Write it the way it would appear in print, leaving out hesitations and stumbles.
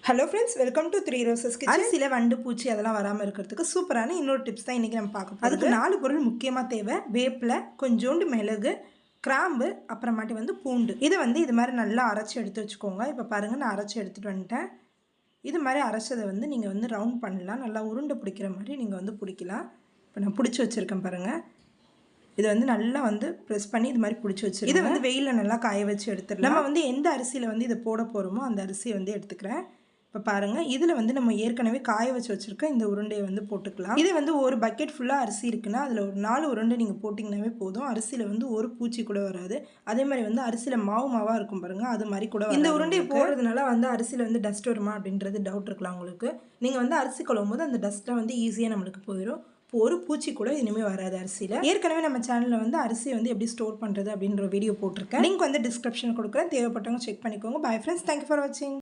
Hello friends, welcome to 3 roses kitchen. அரிசியில் வண்டு பூச்சி அதெல்லாம் வராமல் இருக்கிறதுக்கு சூப்பரான இன்னொரு டிப்ஸ் தான் இன்றைக்கி நம்ம பார்க்க போகிறோம். அதுக்கு 4 பொருள் முக்கியமாக தேவை. வேப்பிலை, கொஞ்சோண்டு மிளகு, கிராம்பு, அப்புறமாட்டி பூண்டு. இதை இது மாதிரி நல்லா அரைச்சி எடுத்து வச்சுக்கோங்க. இப்போ பாருங்கள், நான் அரைச்சி எடுத்துகிட்டு வந்துட்டேன். இது மாதிரி அரைச்சதை நீங்கள் ரவுண்ட் பண்ணலாம். நல்லா உருண்டை பிடிக்கிற மாதிரி நீங்கள் பிடிக்கலாம். இப்போ நான் பிடிச்சி வச்சுருக்கேன் பாருங்கள். இதை நல்லா ப்ரெஸ் பண்ணி இது மாதிரி பிடிச்சி வச்சுருக்கேன். இதை வெயிலில் நல்லா காய வச்சு எடுத்துடலாம். நம்ம எந்த அரிசியில் இதை போட போகிறோமோ அந்த அரிசியை எடுத்துக்கிறேன். இப்போ பாருங்கள், இதில் நம்ம ஏற்கனவே காய வச்சுருக்க இந்த உருண்டையை போட்டுக்கலாம். இது ஒரு பக்கெட் ஃபுல்லாக அரிசி இருக்குன்னா அதில் ஒரு 4 உருண்டை நீங்கள் போட்டிங்கனாவே போதும். அரிசியில் ஒரு பூச்சி கூட வராது. அதே மாதிரி அரிசியில் மாவாக இருக்கும் பாருங்கள், அது மாதிரி கூட இந்த உருண்டையை போடுறதுனால அரிசியில் டஸ்ட் வருமா அப்படின்றது டவுட் இருக்கலாம் உங்களுக்கு. நீங்கள் அரிசி கழுவும் போது அந்த டஸ்ட்டை ஈஸியாக நம்மளுக்கு போயிடும். இப்போ ஒரு பூச்சி கூட இனிமேல் வராது அரிசியில். ஏற்கனவே நம்ம சேனலில் அரிசி எப்படி ஸ்டோர் பண்ணுறது அப்படின்ற வீடியோ போட்டிருக்கேன். லிங்க் டிஸ்கிரிப்ஷன் கொடுக்குறேன். தேவைப்பட்டவங்க செக் பண்ணிக்கோங்க. பை ஃப்ரெண்ட்ஸ், தேங்க்யூ ஃபார் வாட்சிங்.